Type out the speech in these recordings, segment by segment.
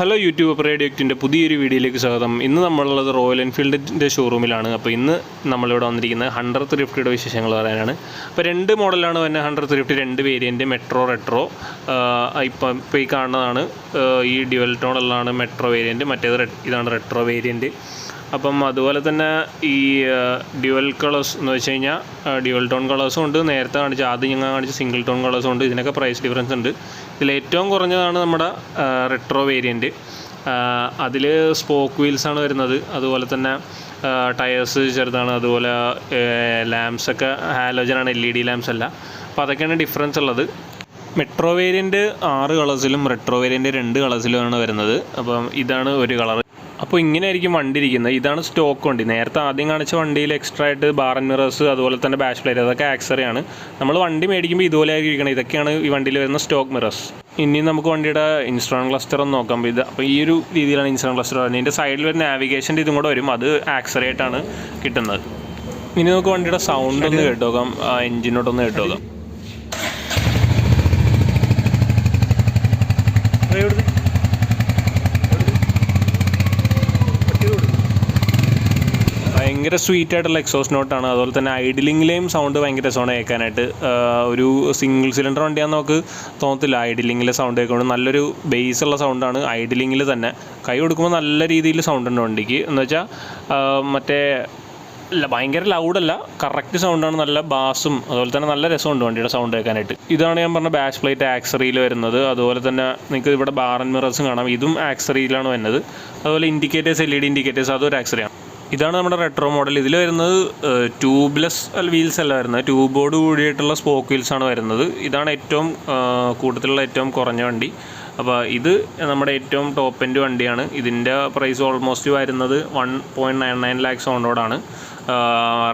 Hello YouTube പ്രൊഡക്റ്റിൻ്റെ പുതിയൊരു വീഡിയോയിലേക്ക് സ്വാഗതം. ഇന്ന് നമ്മളുള്ളത് റോയൽ എൻഫീൽഡിൻ്റെ ഷോറൂമിലാണ്. അപ്പോൾ ഇന്ന് നമ്മളിവിടെ വന്നിരിക്കുന്നത് 100 ത്രിഫ്റ്റിയുടെ വിശേഷങ്ങൾ പറയാനാണ്. അപ്പോൾ രണ്ട് മോഡലാണ് തന്നെ 100 ത്രിഫ്റ്റ്, രണ്ട് വേരിയൻറ്റ്, മെട്രോ റെട്രോ. ഇപ്പോൾ ഈ കാണുന്നതാണ് ഈ ഡ്യുവൽ ടോണുള്ളതാണ് മെട്രോ വേരിയൻറ്റ്, മറ്റേത് ഇതാണ് റെട്രോ വേരിയൻറ്റ്. അപ്പം അതുപോലെ തന്നെ ഈ ഡ്യുവൽ കളേഴ്സ് എന്ന് വെച്ച് കഴിഞ്ഞാൽ ഡ്യുവൽ ടോൺ കളേഴ്സും ഉണ്ട്, നേരത്തെ ആദ്യം ഞങ്ങൾ കാണിച്ച സിംഗിൾ ടോൺ കളേഴ്സും ഉണ്ട്. ഇതിനൊക്കെ പ്രൈസ് ഡിഫറൻസ് ഉണ്ട്. ഇതിലേറ്റവും കുറഞ്ഞതാണ് നമ്മുടെ റെട്രോ വേരിയൻറ്റ്. അതിൽ സ്പോക്ക് വീൽസാണ് വരുന്നത്, അതുപോലെ തന്നെ ടയേഴ്സ് ചെറുതാണ്, അതുപോലെ ലാംപ്സൊക്കെ ഹാലോജനാണ്, LED ലാംപ്സ് അല്ല. അപ്പോൾ അതൊക്കെയാണ് ഡിഫറൻസ് ഉള്ളത്. മെട്രോ വേരിയൻറ്റ് 6 കളേഴ്സിലും റെട്രോ വേരിയൻറ്റ് 2 കളേഴ്സിലുമാണ് വരുന്നത്. അപ്പം ഇതാണ് ഒരു കളർ. അപ്പോൾ ഇങ്ങനെ ആയിരിക്കും വണ്ടി ഇരിക്കുന്നത്. ഇതാണ് സ്റ്റോക്ക് വണ്ടി. നേരത്തെ ആദ്യം കാണിച്ച വണ്ടിയിൽ എക്സ്ട്രാ ആയിട്ട് ബാർ ആൻഡ് മിറേഴ്സ്, അതുപോലെ തന്നെ ബാഷ് ലൈറ്റ്, അതൊക്കെ ആക്സറിയാണ്. നമ്മൾ വണ്ടി മേടിക്കുമ്പോൾ ഇതുപോലെ ആയിരിക്കണം. ഇതൊക്കെയാണ് ഈ വണ്ടിയിൽ വരുന്ന സ്റ്റോക്ക് മിറേഴ്സ്. ഇനി നമുക്ക് വണ്ടിയുടെ ഇൻസ്ട്രുമെൻ്റ് ക്ലസ്റ്റർ ഒന്ന് നോക്കാം. അപ്പോൾ ഈ ഒരു രീതിയിലാണ് ഇൻസ്ട്രുമെൻ്റ് ക്ലസ്റ്റർ വരുന്നത്. ഇതിൻ്റെ സൈഡിൽ ഒരു നാവിഗേഷൻ്റെ ഇതും കൂടെ വരും, അത് ആക്സറി ആയിട്ടാണ് കിട്ടുന്നത്. ഇനി നമുക്ക് വണ്ടിയുടെ സൗണ്ട് ഒന്ന് കേട്ട് നോക്കാം, എൻജിനോട്ടൊന്ന് കേട്ട് നോക്കാം. ഭയങ്കര സ്വീറ്റ് ആയിട്ടുള്ള എക്സോസ്റ്റ് നോട്ടാണ്. അതുപോലെ തന്നെ ഐഡിലിങ്ങിലെയും സൗണ്ട് ഭയങ്കര രസമാണ് കേൾക്കാനായിട്ട്. ഒരു സിംഗിൾ സിലിണ്ടർ വണ്ടിയാണെന്ന് നമുക്ക് തോന്നത്തില്ല. ഐഡിലിങ്ങിലെ സൗണ്ട് കേൾക്കുമ്പോൾ നല്ലൊരു ബേസുള്ള സൗണ്ടാണ് ഐഡിലിങ്ങിൽ തന്നെ. കൈ കൊടുക്കുമ്പോൾ നല്ല രീതിയിൽ സൗണ്ട് ഉണ്ട് വണ്ടിക്ക്. എന്ന് വെച്ചാൽ മറ്റേ ഭയങ്കര ലൗഡല്ല, കറക്റ്റ് സൗണ്ടാണ്, നല്ല ബാസും അതുപോലെ തന്നെ നല്ല രസമുണ്ട് വണ്ടിയുടെ സൗണ്ട് കേൾക്കാനായിട്ട്. ഇതാണ് ഞാൻ പറഞ്ഞ ബാഷ് പ്ലേറ്റ് ആക്സറിയിൽ വരുന്നത്. അതുപോലെ തന്നെ നിങ്ങൾക്ക് ഇവിടെ ബാർ ആൻഡ് മിറേഴ്സും കാണാം, ഇതും ആക്സറിയിലാണ് വരുന്നത്. അതുപോലെ ഇൻഡിക്കേറ്റേഴ്സ്, LED ഇൻഡിക്കേറ്റേഴ്സ്, അതൊരു ആക്സറിയാണ്. ഇതാണ് നമ്മുടെ റെട്രോ മോഡൽ. ഇതിൽ വരുന്നത് ട്യൂബ്ലെസ് വീൽസ് അല്ല വരുന്നത്, ട്യൂബോട് കൂടിയിട്ടുള്ള സ്പോക്ക് വീൽസാണ് വരുന്നത്. ഇതാണ് ഏറ്റവും കൂട്ടത്തിലുള്ള ഏറ്റവും കുറഞ്ഞ വണ്ടി. അപ്പോൾ ഇത് നമ്മുടെ ഏറ്റവും ടോപ്പ് എൻഡ് വണ്ടിയാണ്. ഇതിൻ്റെ പ്രൈസ് ഓൾമോസ്റ്റ് വരുന്നത് 1.99 lakhs ഓണോടാണ്.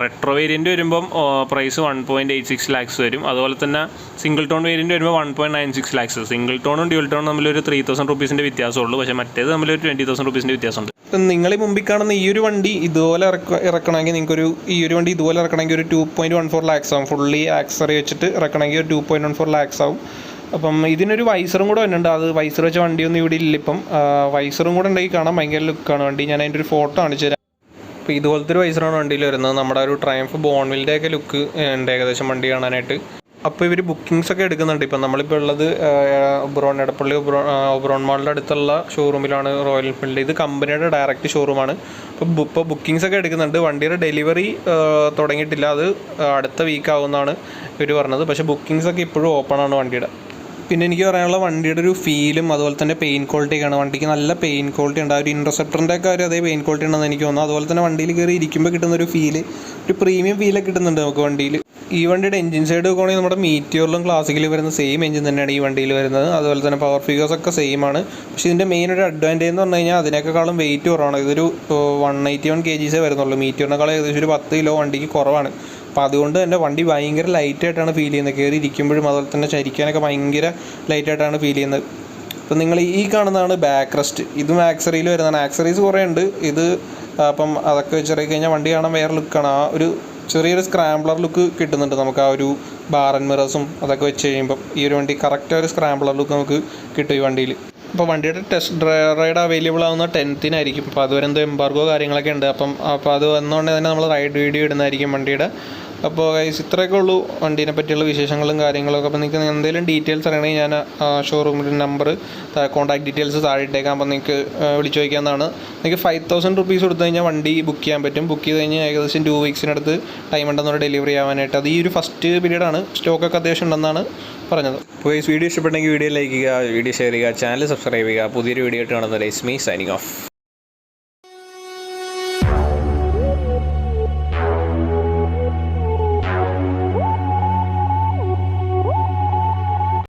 റെട്രോ വേരിയൻറ്റ് വരുമ്പം പ്രൈസ് 1.86 lakhs വരും. അതുപോലെ തന്നെ സിംഗിൾ ടോൺ വേരിയൻറ്റ് വരുമ്പോൾ 1.96 lakhs. സിംഗിൾ ടോണും ഡ്യുവൽ ടോണും തമ്മിലൊരു 3,000 rupees വ്യത്യാസമുള്ളൂ. പക്ഷേ മറ്റേത് തമ്മിലൊരു 20,000 rupees വ്യത്യാസമുണ്ട്. നിങ്ങൾ ഈ മുമ്പിൽ കാണുന്ന ഈ ഒരു വണ്ടി ഇതുപോലെ ഇറക്കണമെങ്കിൽ ഈ ഒരു വണ്ടി ഇതുപോലെ ഇറക്കണമെങ്കിൽ ഒരു 2.14 lakhs ആവും. ഫുള്ളി ആക്സറി വെച്ചിട്ട് ഇറക്കണമെങ്കിൽ ഒരു 2.14 lakhs ആവും. അപ്പം ഇതിനൊരു വൈസറും കൂടെ വരുന്നുണ്ട്. അത് വൈസർ വെച്ച വണ്ടിയൊന്നും ഇവിടെ ഇല്ല ഇപ്പം. വൈസറും കൂടെ ഉണ്ടെങ്കിൽ കാണാൻ ഭയങ്കര ലുക്കാണ് വണ്ടി. ഞാൻ അതിൻ്റെ ഒരു ഫോട്ടോ കാണിച്ചു തരാം. അപ്പോൾ ഇതുപോലത്തെ ഒരു വൈസറാണ് വണ്ടിയിൽ വരുന്നത്. നമ്മുടെ ഒരു ട്രയംഫ് ബോൺവിലിൻ്റെ ഒക്കെ ലുക്ക് ഉണ്ട് ഏകദേശം വണ്ടി കാണാനായിട്ട്. അപ്പോൾ ഇവർ ബുക്കിങ്സ് ഒക്കെ എടുക്കുന്നുണ്ട്. ഇപ്പം നമ്മളിപ്പോൾ ഉള്ളത് എടപ്പള്ളി ഒബ്രോൺ മാളിൻ്റെ അടുത്തുള്ള ഷോറൂമിലാണ്, റോയൽ എൻഫീൽഡ്. ഇത് കമ്പനിയുടെ ഡയറക്റ്റ് ഷോറൂമാണ്. ഇപ്പോൾ ബുക്കിങ്സ് ഒക്കെ എടുക്കുന്നുണ്ട്. വണ്ടിയുടെ ഡെലിവറി തുടങ്ങിയിട്ടില്ല, അത് അടുത്ത വീക്ക് ആവുമെന്നാണ് ഇവർ പറഞ്ഞത്. പക്ഷേ ബുക്കിങ്സ് ഒക്കെ ഇപ്പോഴും ഓപ്പൺ ആണ് വണ്ടിയുടെ. പിന്നെ എനിക്ക് പറയാനുള്ള വണ്ടിയുടെ ഒരു ഫീലും അതുപോലെ തന്നെ പെയിൻ ക്വാളിറ്റിയൊക്കെയാണ്. വണ്ടിക്ക് നല്ല പെയിൻ ക്വാളിറ്റി ഉണ്ട്. ആ ഒരു ഇൻറ്റർസെപ്റ്ററിൻ്റെ ഒക്കെ ഒരു അതേ പെയിൻ ക്വാളിറ്റി ഉണ്ടെന്ന് എനിക്ക് തോന്നുന്നു. അതുപോലെ തന്നെ വണ്ടിയിൽ കയറി ഇരിക്കുമ്പോൾ കിട്ടുന്ന ഒരു ഫീല്, ഒരു പ്രീമിയം ഫീലൊക്കെ കിട്ടുന്നുണ്ട് നമുക്ക് വണ്ടിയിൽ. ഈ വണ്ടിയുടെ എഞ്ചിൻ സൈഡ് നോക്കുകയാണെങ്കിൽ നമ്മുടെ മീറ്റിയോറിലും ക്ലാസിക്കലും വരുന്ന സെയിം എഞ്ചിൻ തന്നെയാണ് ഈ വണ്ടിയിൽ വരുന്നത്. അതുപോലെ തന്നെ പവർ ഫിഗേഴ്സ് ഒക്കെ സെയിം ആണ്. പക്ഷേ ഇതിൻ്റെ മെയിൻ ഒരു അഡ്വാൻറ്റേജ് എന്ന് പറഞ്ഞു കഴിഞ്ഞാൽ അതിനേക്കാളും വെയിറ്റ് കുറവാണ്. ഇതൊരു 181 kgs വരുന്നുള്ളൂ. മീറ്റിയോറിനേക്കാളും ഏകദേശം ഒരു 10 kg വണ്ടിക്ക് കുറവാണ്. അപ്പോൾ അതുകൊണ്ട് തന്നെ വണ്ടി ഭയങ്കര ലൈറ്റായിട്ടാണ് ഫീൽ ചെയ്യുന്നത്. കയറി ഇരിക്കുമ്പോഴും അതുപോലെ തന്നെ ചരിക്കാനൊക്കെ ഭയങ്കര ലൈറ്റായിട്ടാണ് ഫീൽ ചെയ്യുന്നത്. അപ്പോൾ നിങ്ങൾ ഈ കാണുന്നതാണ് ബാക്ക് റെസ്റ്റ്. ഇതും ആക്സറിയിൽ വരുന്നതാണ്. ആക്സറീസ് കുറേ ഉണ്ട്. ഇത് അപ്പം അതൊക്കെ വെച്ചിറക്കി കഴിഞ്ഞാൽ വണ്ടി കാണാൻ വേറെ ലുക്കാണ്. ആ ഒരു ചെറിയൊരു സ്ക്രാംബ്ലർ ലുക്ക് കിട്ടുന്നുണ്ട് നമുക്ക്. ആ ഒരു ബാർ ആൻഡ് മിറേഴ്സും അതൊക്കെ വെച്ച് കഴിയുമ്പം ഈ ഒരു വണ്ടി കറക്റ്റ് ഒരു സ്ക്രാംബ്ലർ ലുക്ക് നമുക്ക് കിട്ടും ഈ വണ്ടിയിൽ. അപ്പോൾ വണ്ടിയുടെ ടെസ്റ്റ് റൈഡ് അവൈലബിൾ ആവുന്ന 10th അപ്പോൾ അതുവരെ എന്തോ എംബാർഗോ കാര്യങ്ങളൊക്കെ ഉണ്ട്. അപ്പോൾ അത് വന്നുകൊണ്ട് തന്നെ നമ്മൾ റൈഡ് വീഡിയോ ഇടുന്നതായിരിക്കും വണ്ടിയുടെ. അപ്പോൾ ഗൈസ് ഇത്രയൊക്കെ ഉള്ളൂ വണ്ടീനെ പറ്റിയുള്ള വിശേഷങ്ങളും കാര്യങ്ങളൊക്കെ. അപ്പോൾ നിങ്ങൾക്ക് എന്തെങ്കിലും ഡീറ്റെയിൽസ് അറിയണമെങ്കിൽ ഞാൻ ഷോറൂമിൻ്റെ നമ്പർ, കോൺടാക്ട് ഡീറ്റെയിൽസ് താഴെ ഇട്ടേക്കാം. അപ്പോൾ നിങ്ങൾക്ക് വിളിച്ചു ചോദിക്കാവുന്നതാണ്. നിങ്ങൾക്ക് 5,000 rupees കൊടുത്തു കഴിഞ്ഞാൽ വണ്ടി ബുക്ക് ചെയ്യാൻ പറ്റും. ബുക്ക് ചെയ്ത് കഴിഞ്ഞാൽ ഏകദേശം 2 weeksനടുത്ത് ടൈം ഉണ്ടെന്നൊരു ഡെലിവറി ആവാനായിട്ട്. അത് ഈ ഒരു ഫസ്റ്റ് പീരീഡാണ്. സ്റ്റോക്കൊക്കെ അത്യാവശ്യം ഉണ്ടെന്നാണ് പറഞ്ഞത്. അപ്പോൾ ഈ വീഡിയോ ഇഷ്ടപ്പെട്ടെങ്കിൽ വീഡിയോ ലൈക്ക് ചെയ്യുക, വീഡിയോ ഷെയർ ചെയ്യുക, ചാനൽ സബ്സ്ക്രൈബ് ചെയ്യുക. പുതിയൊരു വീഡിയോ ആയിട്ട് കാണുന്നത്. It's me signing off.